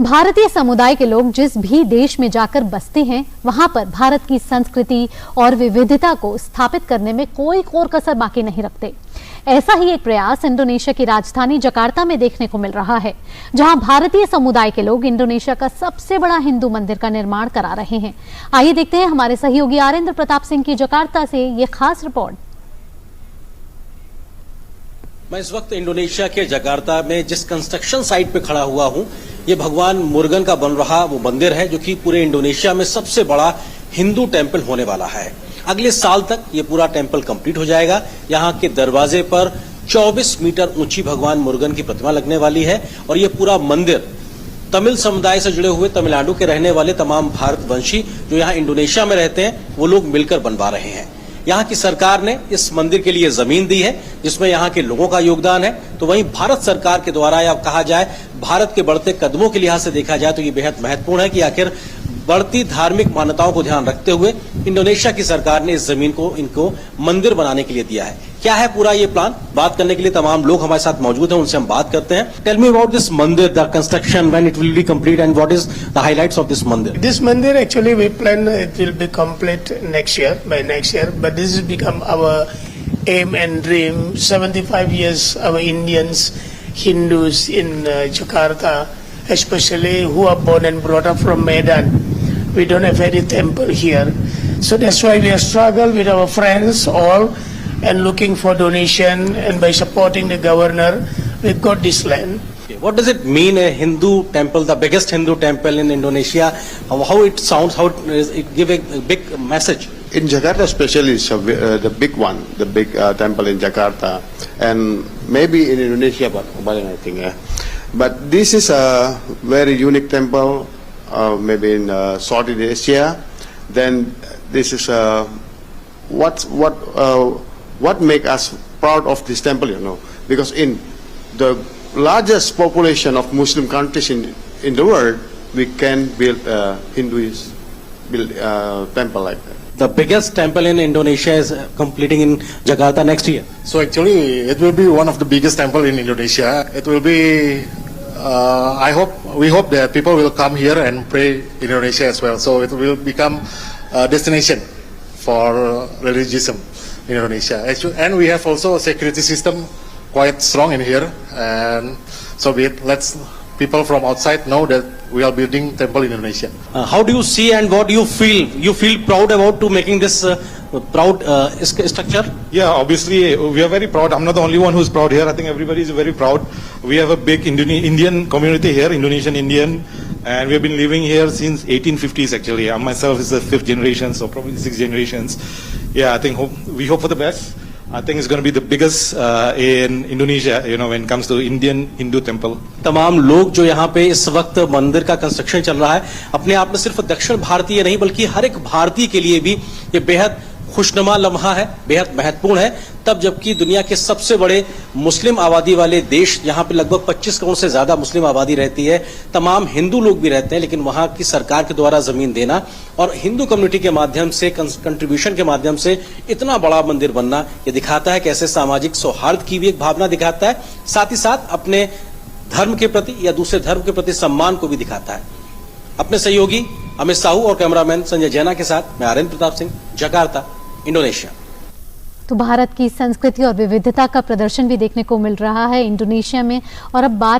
भारतीय समुदाय के लोग जिस भी देश में जाकर बसते हैं, वहां पर भारत की संस्कृति और विविधता को स्थापित करने में कोई कोर कसर बाकी नहीं रखते। ऐसा ही एक प्रयास इंडोनेशिया की राजधानी जकार्ता में देखने को मिल रहा है, जहां भारतीय समुदाय के लोग इंडोनेशिया का सबसे बड़ा हिंदू मंदिर का निर्माण करा रहे हैं। आइए देखते हैं हमारे सहयोगी आरेंद्र प्रताप सिंह की जकार्ता से ये खास रिपोर्ट। मैं इस वक्त इंडोनेशिया के जकार्ता में जिस कंस्ट्रक्शन साइट पे खड़ा हुआ हूं, ये भगवान मुर्गन का बन रहा वो मंदिर है, जो कि पूरे इंडोनेशिया में सबसे बड़ा हिंदू टेंपल होने वाला है। अगले साल तक ये पूरा टेंपल कंप्लीट हो जाएगा। यहाँ के दरवाजे पर 24 मीटर ऊंची भगवान मुर्गन की प्रतिमा लगने वाली है और ये पूरा मंदिर तमिल समुदाय से जुड़े हुए तमिलनाडु के रहने वाले तमाम भारतवंशी जो यहाँ इंडोनेशिया में रहते हैं, वो लोग मिलकर बनवा रहे हैं। यहाँ की सरकार ने इस मंदिर के लिए जमीन दी है, जिसमें यहाँ के लोगों का योगदान है। तो वहीं भारत सरकार के द्वारा, या कहा जाए भारत के बढ़ते कदमों के लिहाज से देखा जाए तो ये बेहद महत्वपूर्ण है कि आखिर बढ़ती धार्मिक मान्यताओं को ध्यान रखते हुए इंडोनेशिया की सरकार ने इस जमीन को इनको मंदिर बनाने के लिए दिया है। क्या है पूरा ये प्लान, बात करने के लिए तमाम लोग हमारे साथ मौजूद हैं, उनसे हम बात करते हैं। टेल मी अबाउट दिस मंदिर, the construction, when it will be complete and what is the highlights of this मंदिर। This mandir actually we plan it will be complete next year, by next year, but this has become our aim and dream. 75 years our Indians, Hindus in Jakarta, especially who are born and brought up from Medan, we don't have any temple here. So that's why we have struggled with our friends all and looking for donation, and by supporting the governor, we got this land. What does it mean, a Hindu temple, the biggest Hindu temple in Indonesia? How it sounds, how it give a big message? In Jakarta especially, it's the big one, the big temple in Jakarta, and maybe in Indonesia, but I think. But this is a very unique temple, maybe in Southeast Asia. Then this is what make us proud of this temple, you know, because in the largest population of Muslim countries in the world, we can build a Hinduist temple like that. The biggest temple in Indonesia is completing in Jakarta next year. So actually, it will be one of the biggest temple in Indonesia. It will be. We hope that people will come here and pray in Indonesia as well. So it will become a destination for religion in Indonesia. And we have also a security system quite strong in here, and so we let people from outside know that we are building temple in Indonesia. How do you see and what do you feel? You feel proud about to making this proud structure? Yeah, obviously we are very proud. I'm not the only one who's proud here. I think everybody is very proud. We have a big Indian community here, Indonesian Indian, and we have been living here since 1850s actually. I myself is the 5th generation, so probably 6 generations. Yeah, I think we hope for the best. I think it's going to be the biggest in Indonesia, you know, when it comes to Indian Hindu temple. तमाम लोग जो यहाँ पे इस वक्त मंदिर का construction चल रहा है, अपने आप में सिर्फ दक्षिण भारतीय नहीं बल्कि हर एक भारतीय के लिए भी ये बेहद खुशनुमा लम्हा है, बेहद महत्वपूर्ण है। तब जबकि दुनिया के सबसे बड़े मुस्लिम आबादी वाले देश, यहाँ पे लगभग 25 करोड़ से ज्यादा मुस्लिम आबादी रहती है, तमाम हिंदू लोग भी रहते हैं, लेकिन वहाँ की सरकार के द्वारा जमीन देना और हिंदू कम्युनिटी के माध्यम से, कंट्रीब्यूशन के माध्यम से इतना बड़ा मंदिर बनना, ये दिखाता है कैसे सामाजिक सौहार्द की भी एक भावना दिखाता है, साथ ही साथ अपने धर्म के प्रति या दूसरे धर्म के प्रति सम्मान को भी दिखाता है। अपने सहयोगी अमित साहू और कैमरामैन संजय जैना के साथ मैं आरेंद्र प्रताप सिंह, जकार्ता, इंडोनेशिया। तो भारत की संस्कृति और विविधता का प्रदर्शन भी देखने को मिल रहा है इंडोनेशिया में। और अब बात